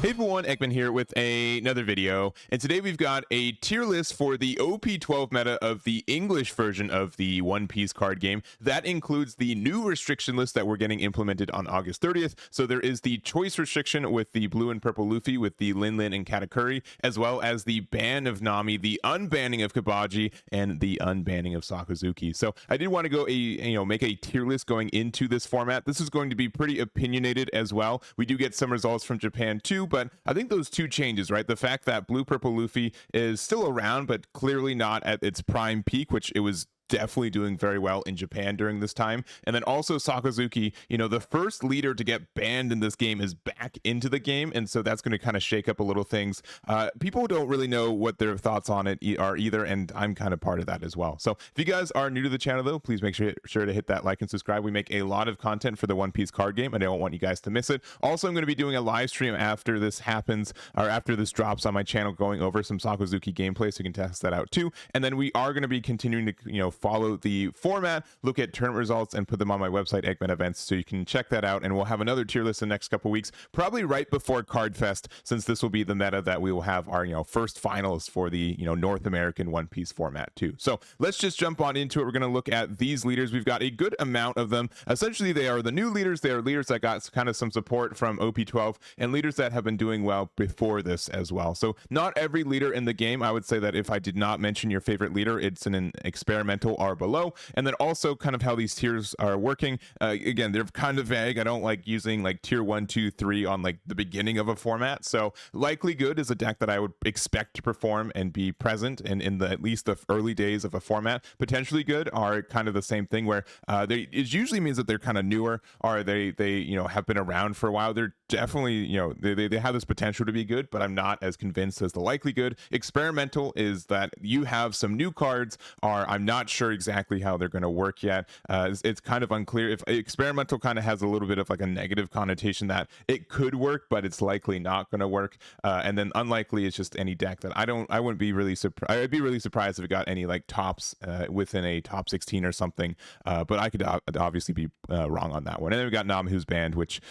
Hey everyone, Ekman here with another video, and today we've got a tier list for the OP12 meta of the English version of the One Piece card game. That includes the new restriction list that we're getting implemented on August 30th. So there is the choice restriction with the blue and purple Luffy with the Lin Lin and Katakuri, as well as the ban of Nami, the unbanning of Kabaji, and the unbanning of Sakazuki. So I did want to go make a tier list going into this format. This is going to be pretty opinionated as well. We do get some results from Japan too, but I think those two changes, right? The fact that blue purple Luffy is still around, but clearly not at its prime peak, which it was definitely doing very well in Japan during this time. And then also Sakazuki, the first leader to get banned in this game is back into the game, and so that's going to kind of shake up a little things. People don't really know what their thoughts on it are either, and I'm kind of part of that as well. So if you guys are new to the channel though, please make sure to hit that like and subscribe. We make a lot of content for the One Piece card game, and I don't want you guys to miss it. Also, I'm going to be doing a live stream after this happens, or after this drops on my channel, going over some Sakazuki gameplay, so you can test that out too. And then we are going to be continuing to follow the format, look at tournament results, and put them on my website, Eggman Events, so you can check that out. And we'll have another tier list in the next couple weeks, probably right before Card Fest, since this will be the meta that we will have our first finals for the North American One Piece format too. So let's just jump on into it. We're going to look at these leaders. We've got a good amount of them. Essentially, they are the new leaders. They are leaders that got kind of some support from OP12 and leaders that have been doing well before this as well. So not every leader in the game. I would say that if I did not mention your favorite leader, it's an experimental or below. And then also kind of how these tiers are working. Again, they're kind of vague. I don't like using like tier 1, 2, 3 on like the beginning of a format. So likely good is a deck that I would expect to perform and be present in the at least the early days of a format. Potentially good are kind of the same thing, where it usually means that they're kind of newer, or they have been around for a while. They're definitely they have this potential to be good, but I'm not as convinced as the likely good. Experimental is that you have some new cards, or I'm not sure exactly how they're going to work yet. It's kind of unclear. If experimental kind of has a little bit of like a negative connotation that it could work, but it's likely not going to work. And then unlikely is just any deck that I wouldn't be really surprised. I'd be really surprised if it got any like tops within a top 16 or something. But I could obviously be wrong on that one. And then we got Nam, who's banned, which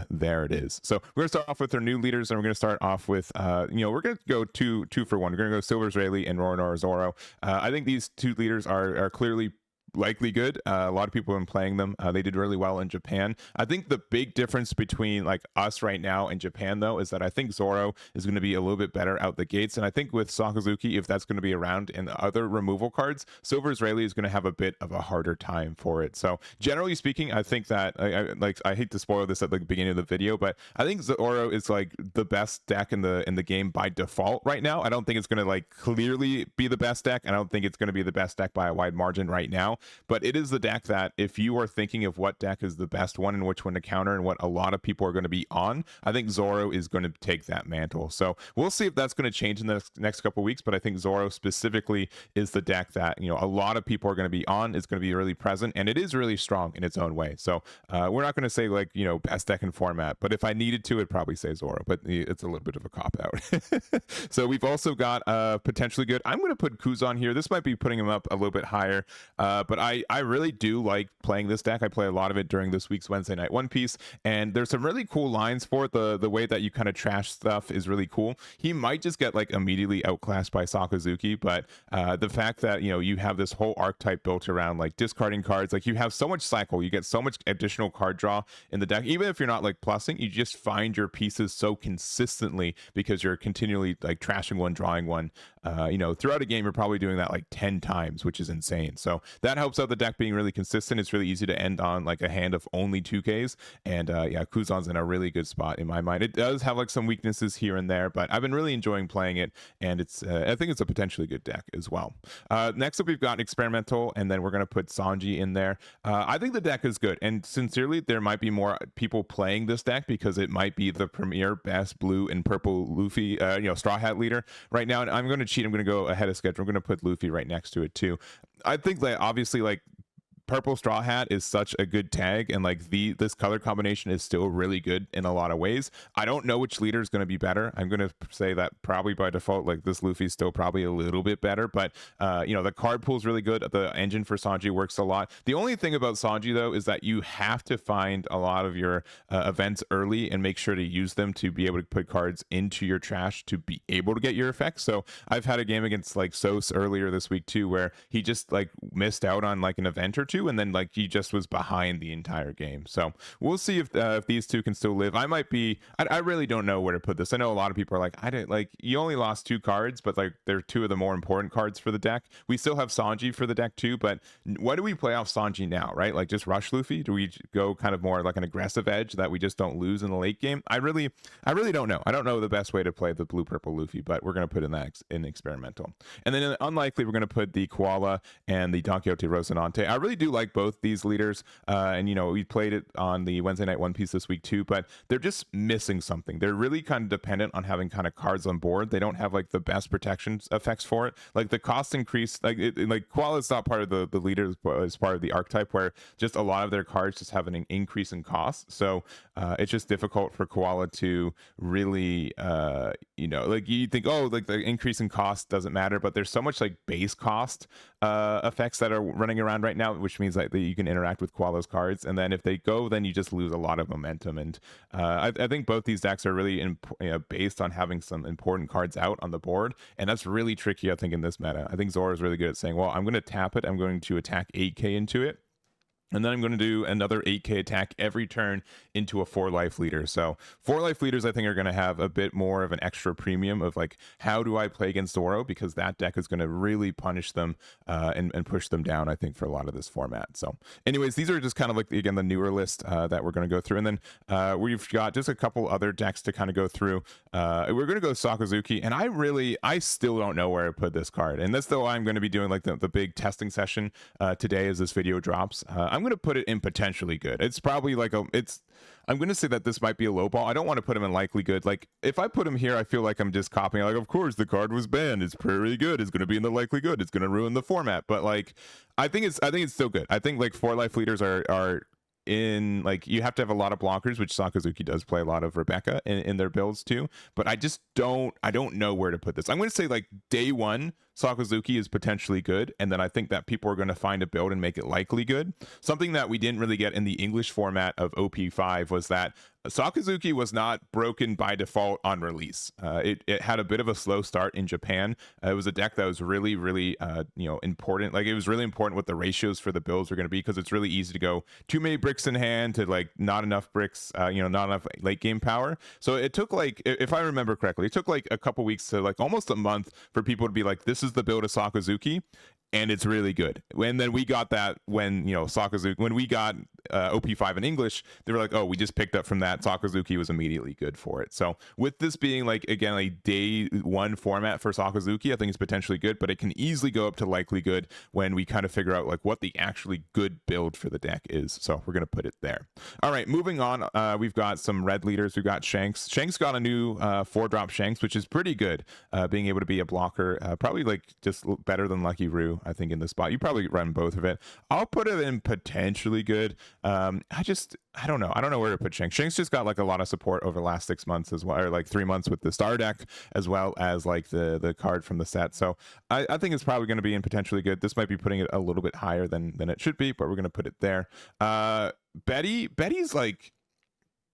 there it is. So we're gonna start off with our new leaders, and we're gonna start off with we're gonna go two for one. We're gonna go Silver Israeli and Roronoa Zoro. I think these two leaders are clearly likely good. A lot of people have been playing them. They did really well in Japan. I think the big difference between like us right now and Japan though is that I think Zoro is going to be a little bit better out the gates, and I think with Sakazuki, if that's going to be around in the other removal cards, Silver Israeli is going to have a bit of a harder time for it. So generally speaking, I think that I hate to spoil this at the beginning of the video, but I think Zoro is like the best deck in the game by default right now. I don't think it's going to like clearly be the best deck. I don't think it's going to be the best deck by a wide margin right now. But it is the deck that if you are thinking of what deck is the best one and which one to counter and what a lot of people are going to be on, I think Zoro is going to take that mantle. So we'll see if that's going to change in the next couple of weeks. But I think Zoro specifically is the deck that a lot of people are going to be on. It's going to be really present, and it is really strong in its own way. So we're not going to say like best deck in format, but if I needed to, it'd probably say Zoro. But it's a little bit of a cop out. So we've also got potentially good. I'm going to put Kuzan here. This might be putting him up a little bit higher, but I really do like playing this deck. I play a lot of it during this week's Wednesday Night One Piece, and there's some really cool lines for it. The way that you kind of trash stuff is really cool. He might just get like immediately outclassed by Sakazuki, but the fact that you have this whole archetype built around like discarding cards, like you have so much cycle, you get so much additional card draw in the deck. Even if you're not like plussing, you just find your pieces so consistently because you're continually like trashing one, drawing one. Throughout a game, you're probably doing that like 10 times, which is insane. So that helps out the deck being really consistent. It's really easy to end on like a hand of only 2Ks, and Kuzan's in a really good spot in my mind. It does have like some weaknesses here and there, but I've been really enjoying playing it, and it's I think it's a potentially good deck as well. Next up, we've got Experimental, and then we're going to put Sanji in there. I think the deck is good, and sincerely, there might be more people playing this deck because it might be the premier best blue and purple Luffy, Straw Hat leader right now. And I'm going to cheat. I'm going to go ahead of schedule. I'm going to put Luffy right next to it too. I think that obviously like purple straw hat is such a good tag, and like this color combination is still really good in a lot of ways. I don't know which leader is going to be better. I'm going to say that probably by default, like this Luffy is still probably a little bit better, but you know, the card pool is really good. The engine for Sanji works a lot. The only thing about Sanji though is that you have to find a lot of your events early and make sure to use them to be able to put cards into your trash to be able to get your effects. So I've had a game against like Sos earlier this week too, where he just like missed out on like an event or two, and then like he just was behind the entire game. So we'll see if these two can still live. I might be. I really don't know where to put this. I know a lot of people are like, I didn't like. You only lost 2 cards, but like they're 2 of the more important cards for the deck. We still have Sanji for the deck too, but what do we play off Sanji now, right? Like just rush Luffy? Do we go kind of more like an aggressive edge that we just don't lose in the late game? I really don't know. I don't know the best way to play the blue purple Luffy, but we're gonna put in that in experimental. And then in unlikely, we're gonna put the Koala and the Don Quixote Rocinante. I really do like both these leaders, and you know, we played it on the Wednesday night One Piece this week too, but they're just missing something. They're really kind of dependent on having kind of cards on board. They don't have like the best protection effects for it. Like the cost increase, like Koala is not part of the leaders, but it's part of the archetype where just a lot of their cards just have an increase in cost. So it's just difficult for Koala to really, you know, like you think, oh, like the increase in cost doesn't matter, but there's so much like base cost effects that are running around right now, which means like that you can interact with Koala's cards, and then if they go, then you just lose a lot of momentum. And I think both these decks are really based on having some important cards out on the board, and that's really tricky, I think, in this meta. I think Zoro is really good at saying, well, I'm going to tap it, I'm going to attack 8k into it, and then I'm going to do another 8k attack every turn into a 4-life leader. So 4-life leaders, I think, are going to have a bit more of an extra premium of like, how do I play against Zoro? Because that deck is going to really punish them and push them down, I think, for a lot of this format. So anyways, these are just kind of like, again, the newer list that we're going to go through. And then we've got just a couple other decks to kind of go through. We're going to go Sakazuki. And I still don't know where to put this card. And that's though I'm going to be doing like the big testing session today as this video drops. I'm going to put it in potentially good. It's probably like I'm going to say that this might be a low ball. I don't want to put him in likely good. Like if I put him here, I feel like I'm just copying. Like, of course the card was banned. It's pretty good. It's going to be in the likely good. It's going to ruin the format. But like, I think it's still good. I think like 4-life leaders are in, like, you have to have a lot of blockers, which Sakazuki does play a lot of Rebecca in their builds too, but I don't know where to put this. I'm going to say like day one Sakazuki is potentially good, and then I think that people are going to find a build and make it likely good. Something that we didn't really get in the English format of OP5 was that Sakazuki was not broken by default on release. It had a bit of a slow start in Japan. It was a deck that was really important. Like, it was really important what the ratios for the builds were going to be, because it's really easy to go too many bricks in hand to like not enough bricks, not enough late game power. So it took, like, if I remember correctly, it took like a couple weeks to like almost a month for people to be like, this is the build of Sakazuki, and it's really good. And then we got that when Sakazuki, when we got OP5 in English, they were like, oh, we just picked up from that. Sakazuki was immediately good for it. So with this being like, again, like day one format for Sakazuki, I think it's potentially good, but it can easily go up to likely good when we kind of figure out like what the actually good build for the deck is. So we're going to put it there. All right, moving on. We've got some red leaders. We've got Shanks. Shanks got a new 4-drop Shanks, which is pretty good. Being able to be a blocker, probably like just better than Lucky Roo, I think, in this spot. You probably run both of it. I'll put it in potentially good. I don't know. I don't know where to put Shanks. Shanks just got like a lot of support over the last 6 months as well, or like 3 months with the star deck, as well as like the card from the set. So I think it's probably going to be in potentially good. This might be putting it a little bit higher than it should be, but we're going to put it there. Betty's like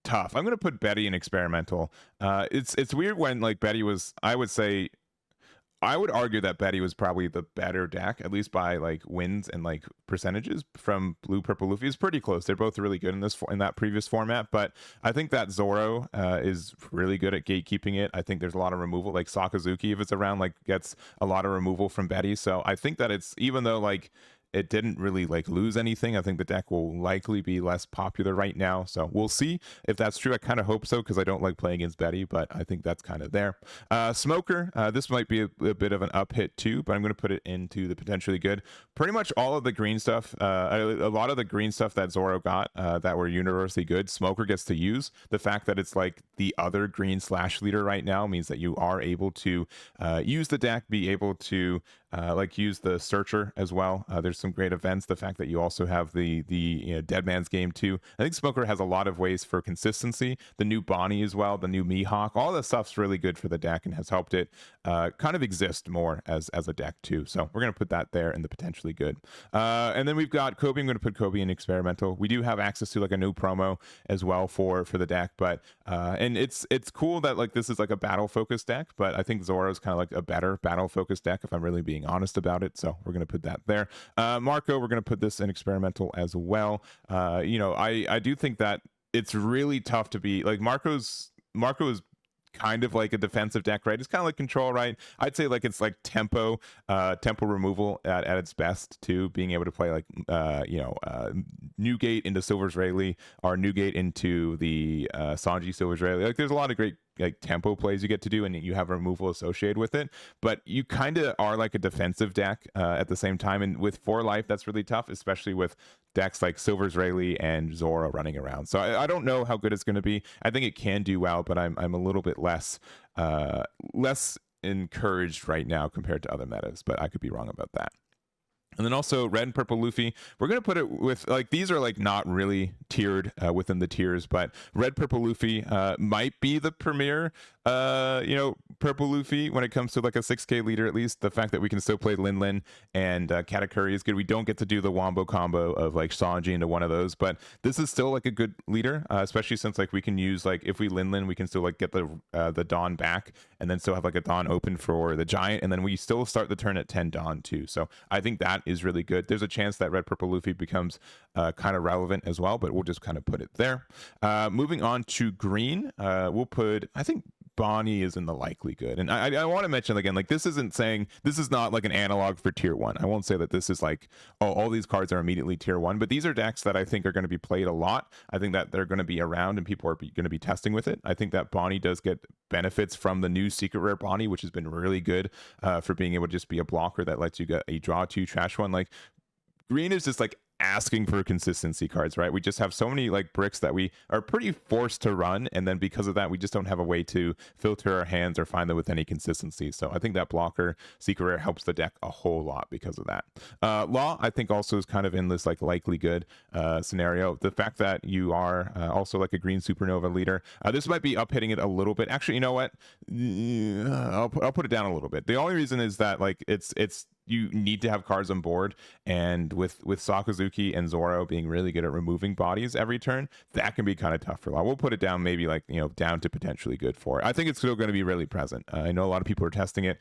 tough. I'm going to put Betty in experimental. It's weird when like Betty was, I would argue that Betty was probably the better deck, at least by like wins and like percentages from Blue Purple Luffy. Is pretty close. They're both really good in that previous format, but I think that Zoro is really good at gatekeeping it. I think there's a lot of removal. Like Sakazuki, if it's around, like gets a lot of removal from Betty. So I think that it's, even though like it didn't really like lose anything, I think the deck will likely be less popular right now. So we'll see if that's true. I kind of hope so, because I don't like playing against Betty, but I think that's kind of there. Smoker, this might be a bit of an up hit too, but I'm going to put it into the potentially good. Pretty much all of the green stuff, a lot of the green stuff that Zoro got that were universally good, Smoker gets to use. The fact that it's like the other green slash leader right now means that you are able to use the deck, be able to like use the searcher as well. There's some great events. The fact that you also have the Dead Man's Game too. I think Smoker has a lot of ways for consistency. The new Bonnie as well, the new Mihawk, all this stuff's really good for the deck and has helped it kind of exist more as a deck too. So we're gonna put that there in the potentially good. And then we've got Kobe. I'm gonna put Kobe in experimental. We do have access to like a new promo as well for the deck, but and it's cool that like this is like a battle focused deck, but I think Zoro's kind of like a better battle focused deck if I'm really being honest about it. So we're gonna put that there. Marco, we're gonna put this in experimental as well. I do think that it's really tough to be like Marco is kind of like a defensive deck, right? It's kind of like control, right? I'd say like it's like tempo removal at its best too, being able to play like Newgate into Silver's Rayleigh or Newgate into the Sanji Silver's Rayleigh. Like there's a lot of great like tempo plays you get to do and you have removal associated with it, but you kind of are like a defensive deck at the same time, and with 4 life that's really tough, especially with decks like Silver's Rayleigh and Zoro running around. So I don't know how good it's going to be. I think it can do well, but I'm a little bit less encouraged right now compared to other metas, but I could be wrong about that. And then also red and purple Luffy, we're going to put it with like, these are like not really tiered within the tiers, but red purple Luffy might be the premier purple Luffy when it comes to like a 6k leader. At least the fact that we can still play Lin Lin and Katakuri is good. We don't get to do the wombo combo of like Sanji into one of those, but this is still like a good leader, especially since like we can use like, if we Lin Lin, we can still like get the Dawn back and then still have like a Dawn open for the giant, and then we still start the turn at 10 Dawn too. So I think that is really good. There's a chance that red purple Luffy becomes kind of relevant as well, but we'll just kind of put it there. Moving on to green, we'll put, I think Bonnie is in the likely good. And I want to mention again, like this is not like an analog for tier 1. I won't say that this is like, oh, all these cards are immediately tier 1, but these are decks that I think are going to be played a lot. I think that they're going to be around and people are going to be testing with it. I think that Bonnie does get benefits from the new secret rare Bonnie, which has been really good for being able to just be a blocker that lets you get a draw 2 trash 1. Like green is just like asking for consistency cards, right? We just have so many like bricks that we are pretty forced to run, and then because of that we just don't have a way to filter our hands or find them with any consistency. So I think that blocker secret rare helps the deck a whole lot because of that. Law, I think, also is kind of in this like likely good scenario. The fact that you are also like a green supernova leader, this might be up hitting it a little bit. Actually, you know what, I'll put it down a little bit. The only reason is that like it's you need to have cards on board, and with Sakazuki and Zoro being really good at removing bodies every turn, that can be kind of tough for Law. We'll put it down maybe like, down to potentially good for it. I think it's still going to be really present. I know a lot of people are testing it.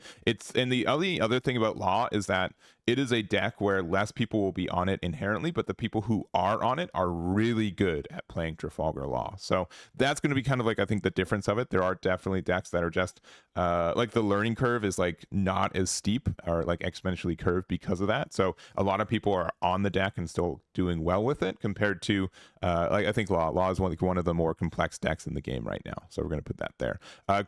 And the only other thing about Law is that it is a deck where less people will be on it inherently, but the people who are on it are really good at playing Trafalgar Law. So that's going to be kind of like, I think, the difference of it. There are definitely decks that are just like the learning curve is like not as steep or like exponentially curved because of that. So a lot of people are on the deck and still doing well with it compared to like I think Law is one of the more complex decks in the game right now. So we're going to put that there.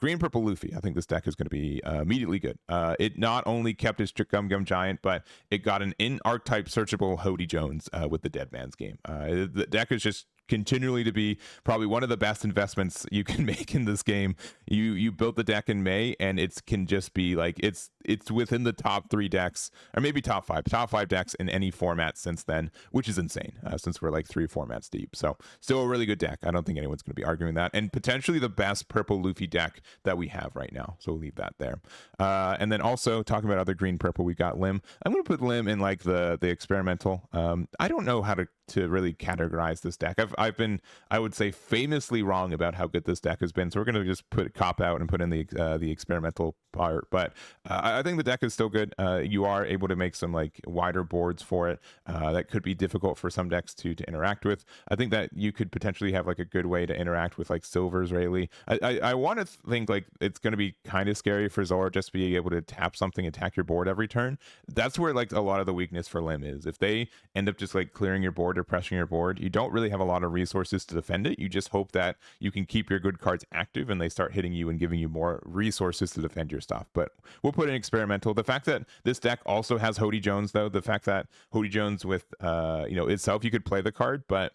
Green purple Luffy, I think this deck is going to be immediately good. It not only kept its Gum Gum Giant, but it got an in archetype searchable Hody Jones with the Dead Man's Game. The deck is just continually to be probably one of the best investments you can make in this game. You built the deck in May, and it can just be like it's within the top 3 decks, or maybe top 5 decks in any format since then, which is insane since we're like 3 formats deep. So still a really good deck. I don't think anyone's going to be arguing that, and potentially the best purple Luffy deck that we have right now. So we'll leave that there. And then also talking about other green purple, we got Lim. I'm going to put Lim in like the experimental. I don't know how to really categorize this deck. I've been, I would say, famously wrong about how good this deck has been, so we're going to just put cop out and put in the experimental part. But I think the deck is still good. You are able to make some like wider boards for it that could be difficult for some decks to interact with. I think that you could potentially have like a good way to interact with like Silver's Rayleigh. I want to think like it's going to be kind of scary for Zoro just being able to tap something, attack your board every turn. That's where like a lot of the weakness for Lim is. If they end up just like clearing your board or pressing your board, you don't really have a lot of resources to defend it. You just hope that you can keep your good cards active and they start hitting you and giving you more resources to defend your stuff. But we'll put in experimental. The fact that this deck also has Hody Jones, though, the fact that Hody Jones with itself, you could play the card, but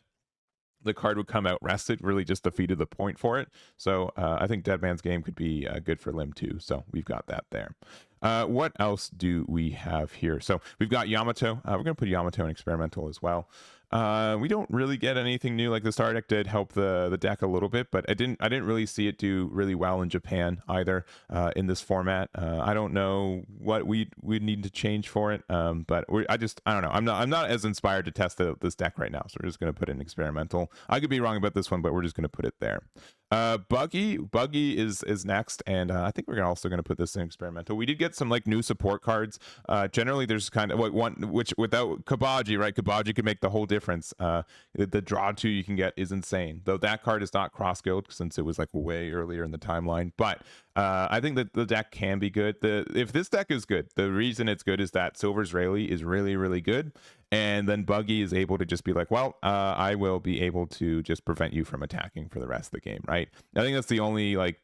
the card would come out rested, really just defeated the point for it. So I think Dead Man's Game could be good for Limb too. So we've got that there. What else do we have here? So we've got Yamato. We're going to put Yamato in experimental as well. We don't really get anything new. Like the star deck did help the deck a little bit, but I didn't really see it do really well in Japan either in this format. I don't know what we need to change for it, but I don't know. I'm not as inspired to test this deck right now, so we're just going to put it in experimental. I could be wrong about this one, but we're just going to put it there. Buggy is next, and I think we're also going to put this in experimental. We did get some like new support cards. Generally there's kind of one which without Kabaji, right? Kabaji could make the whole difference. The draw 2 you can get is insane, though that card is not cross guild since it was like way earlier in the timeline. But I think that the deck can be good. If this deck is good, the reason it's good is that Silver's Rayleigh is really, really good. And then Buggy is able to just be like, well, I will be able to just prevent you from attacking for the rest of the game, right? I think that's the only like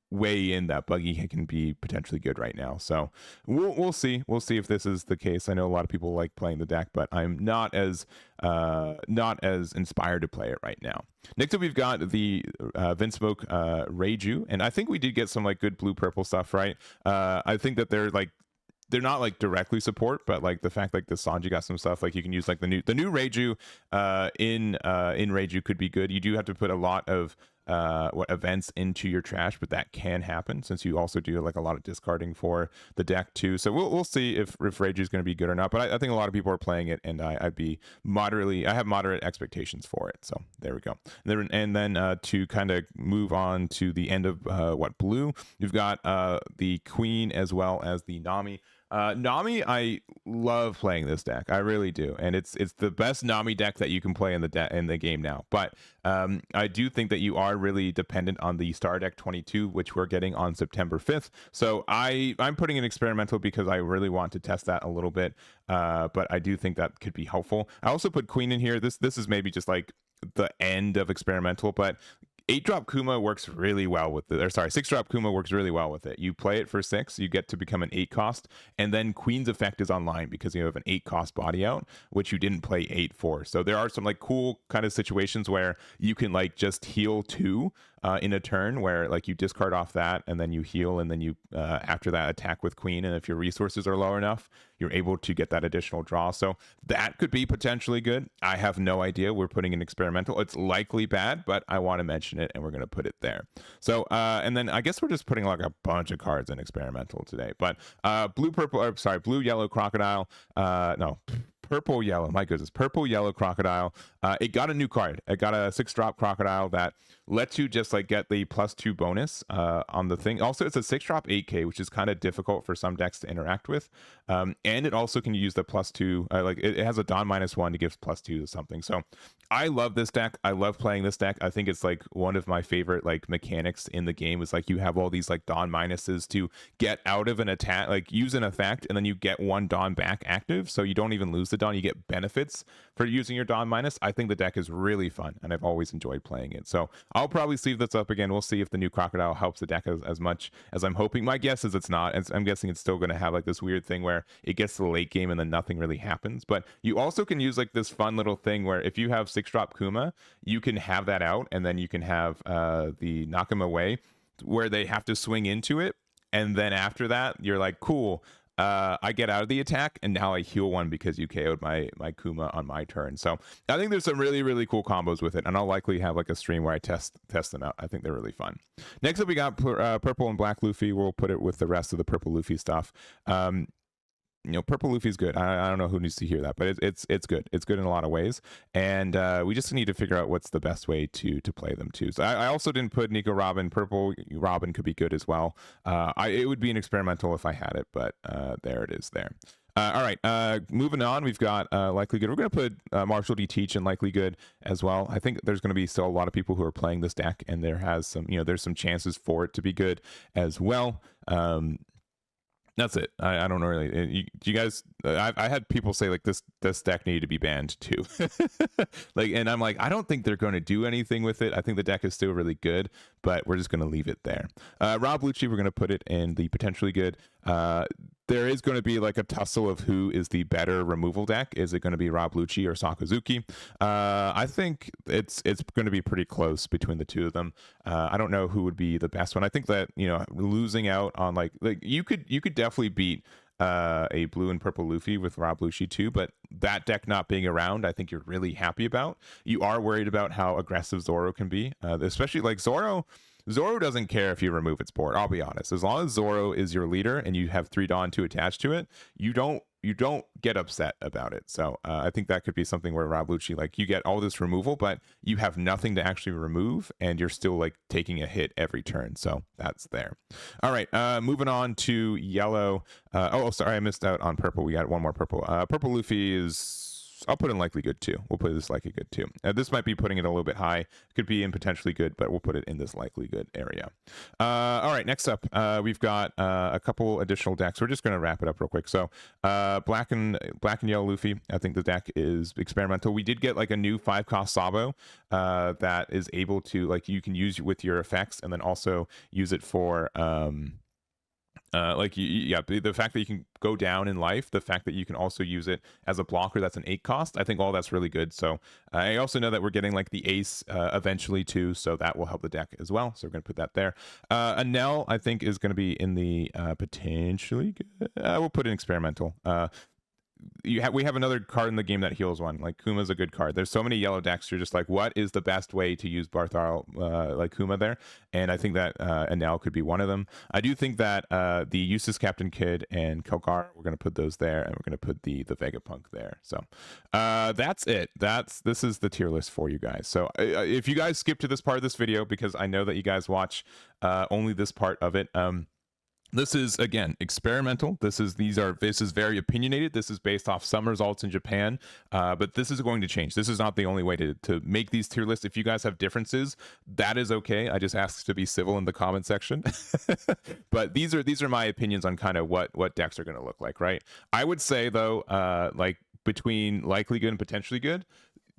way in that Buggy can be potentially good right now. So we'll see. We'll see if this is the case. I know a lot of people like playing the deck, but I'm not as inspired to play it right now. Next up, we've got the Vinsmoke Reiju, and I think we did get some like good blue purple stuff, right? I think that they're not like directly support, but like the fact like the Sanji got some stuff like you can use like the new Reiju in Reiju could be good. You do have to put a lot of events into your trash, but that can happen since you also do like a lot of discarding for the deck too. So we'll see if Reiju is going to be good or not. But I think a lot of people are playing it, and I have moderate expectations for it. So there we go. And then to kind of move on to the end of blue, you've got the Queen as well as the Nami. Nami, I love playing this deck. I really do, and it's the best Nami deck that you can play in the game now. But I do think that you are really dependent on the Star Deck 22, which we're getting on September 5th. So I'm putting in experimental because I really want to test that a little bit. But I do think that could be helpful. I also put Queen in here. This is maybe just like the end of experimental, but 8-drop Kuma works really well with it. Or sorry, 6-drop Kuma works really well with it. You play it for 6, you get to become an 8 cost, and then Queen's effect is online because you have an 8 cost body out, which you didn't play 8 for. So there are some like cool kind of situations where you can like just heal 2 in a turn, where like you discard off that and then you heal, and then you after that attack with Queen, and if your resources are low enough, you're able to get that additional draw. So that could be potentially good. I have no idea. We're putting in experimental. It's likely bad, but I want to mention it, and we're going to put it there. So and then I guess we're just putting like a bunch of cards in experimental today. But blue yellow crocodile, no, purple yellow, my goodness, purple yellow crocodile. It got a new card. It got a 6-drop crocodile that lets you just like get the +2 bonus on the thing. Also, it's a 6-drop 8k, which is kind of difficult for some decks to interact with. And it also can use the +2, like it has a Dawn -1 to give +2 to something. So I love this deck. I love playing this deck. I think it's like one of my favorite like mechanics in the game is like you have all these like Dawn minuses to get out of an attack, like use an effect, and then you get 1 Dawn back active, so you don't even lose the Dawn. You get benefits for using your Dawn minus. I think the deck is really fun, and I've always enjoyed playing it. So I'll probably sleeve this up again. We'll see if the new crocodile helps the deck as much as I'm hoping. My guess is it's not. I'm guessing it's still going to have like this weird thing where it gets to the late game and then nothing really happens. But you also can use like this fun little thing where if you have 6-drop Kuma, you can have that out, and then you can have the knock him away where they have to swing into it. And then after that, you're like, cool. I get out of the attack, and now I heal 1 because you KO'd my Kuma on my turn. So I think there's some really, really cool combos with it, and I'll likely have like a stream where I test them out. I think they're really fun. Next up, we got purple and black Luffy. We'll put it with the rest of the purple Luffy stuff. Purple Luffy's good. I don't know who needs to hear that, but it's good. It's good in a lot of ways, and we just need to figure out what's the best way to play them too. So I also didn't put Nico Robin. Purple Robin could be good as well. It would be an experimental if I had it, but there it is there. All right, moving on, we've got Likely Good. We're going to put Marshall D. Teach and Likely Good as well. I think there's going to be still a lot of people who are playing this deck, and there's some chances for it to be good as well. That's it. I don't know really. You guys, I had people say like this deck needed to be banned too. Like, and I'm like, I don't think they're going to do anything with it. I think the deck is still really good, but we're just going to leave it there. Rob Lucci, we're going to put it in the potentially good. there is going to be like a tussle of who is the better removal deck. Is it going to be Rob Lucci or Sakazuki? I think it's going to be pretty close between the two of them. I don't know who would be the best one. I think that, you know, losing out on like you could definitely beat a blue and purple Luffy with Rob Lucci too, but that deck not being around, I think you're really happy about. You are worried about how aggressive Zoro can be, especially like Zoro doesn't care if you remove its board. I'll be honest. As long as Zoro is your leader and you have 3 Dawn 2 attached to it, you don't get upset about it. So I think that could be something where Rob Lucci, like, you get all this removal, but you have nothing to actually remove, and you're still like taking a hit every turn. So that's there. All right, moving on to yellow. Oh, sorry, I missed out on purple. We got one more purple. Purple Luffy is, I'll put in likely good too. We'll put this likely good too. This might be putting it a little bit high. Could be in potentially good, but we'll put it in this likely good area. All right, next up, we've got a couple additional decks. We're just going to wrap it up real quick. So black and yellow Luffy. I think the deck is experimental. We did get like a new 5-cost Sabo that is able to, like, you can use with your effects and then also use it for the fact that you can go down in life, the fact that you can also use it as a blocker, that's an 8 cost. I think all that's really good. So I also know that we're getting like the ace eventually too, so that will help the deck as well. So we're going to put that there. Anel, I think, is going to be in the potentially good. We'll put in experimental. We have another card in the game that heals one. Like, Kuma's a good card. There's so many yellow decks. You're just like, what is the best way to use Barthol like Kuma there? And I think that Anel could be one of them. I do think that the Eustace Captain Kidd and Kelgar, we're going to put those there, and we're going to put the Vegapunk there. So that's it. This is the tier list for you guys. So if you guys skip to this part of this video, because I know that you guys watch only this part of it, this is, again, experimental. This is very opinionated. This is based off some results in Japan, but this is going to change. This is not the only way to make these tier lists. If you guys have differences, that is okay. I just ask to be civil in the comment section. But these are my opinions on kind of what decks are going to look like, right? I would say, though, like, between likely good and potentially good,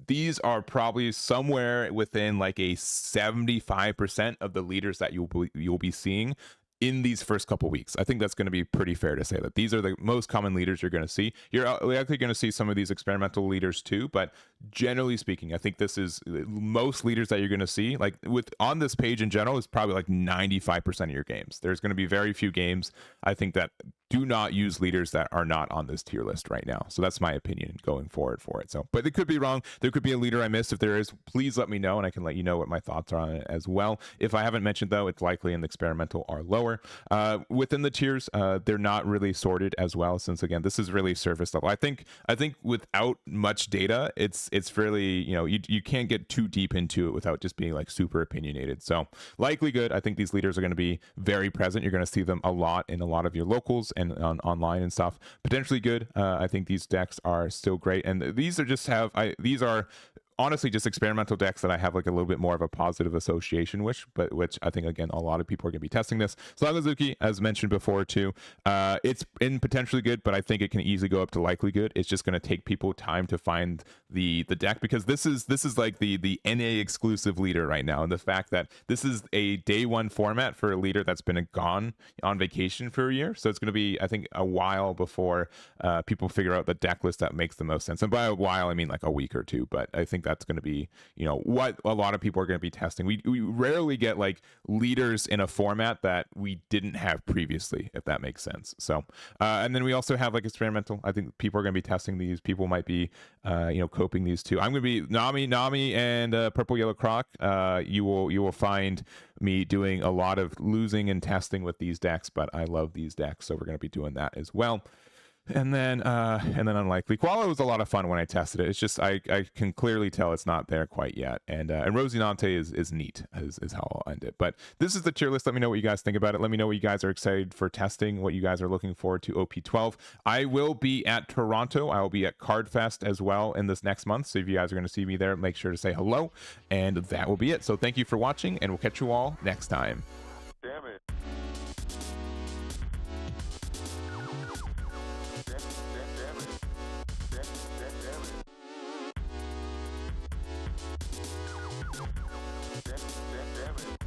these are probably somewhere within like a 75% of the leaders that you'll be seeing in these first couple weeks. I think that's going to be pretty fair to say that these are the most common leaders you're going to see. You're likely going to see some of these experimental leaders too, but generally speaking, I think this is most leaders that you're going to see. Like, on this page in general, is probably like 95% of your games. There's going to be very few games, I think, that do not use leaders that are not on this tier list right now. So that's my opinion going forward for it. So, but it could be wrong. There could be a leader I missed. If there is, please let me know, and I can let you know what my thoughts are on it as well. If I haven't mentioned, though, it's likely in the experimental or lower. Within the tiers, they're not really sorted as well, since, again, this is really surface level. I think without much data, it's really, you know, you can't get too deep into it without just being like super opinionated. So likely good. I think these leaders are going to be very present. You're going to see them a lot in a lot of your locals and online and stuff. Potentially good. I think these decks are still great, and these are honestly just experimental decks that I have like a little bit more of a positive association with, but which I think, again, a lot of people are going to be testing this. Sakazuki, as mentioned before too, it's in potentially good, but I think it can easily go up to likely good. It's just going to take people time to find the deck, because this is like the NA exclusive leader right now, and the fact that this is a day one format for a leader that's been gone on vacation for a year, so it's going to be, I think, a while before people figure out the deck list that makes the most sense. And by a while, I mean like a week or two, but I think that's going to be, you know, what a lot of people are going to be testing. We rarely get like leaders in a format that we didn't have previously, if that makes sense. So and then we also have like experimental. I think people are going to be testing these. People might be coping these too. I'm going to be Nami and Purple Yellow Croc. You will find me doing a lot of losing and testing with these decks, but I love these decks, so we're going to be doing that as well. And then unlikely. Koala was a lot of fun when I tested it. It's just I can clearly tell it's not there quite yet. And Rosinante is neat, is how I'll end it. But this is the tier list. Let me know what you guys think about it. Let me know what you guys are excited for testing, what you guys are looking forward to OP12. I will be at Toronto. I will be at Cardfest as well in this next month. So if you guys are going to see me there, make sure to say hello. And that will be it. So thank you for watching, and we'll catch you all next time. Damn it. Damn it.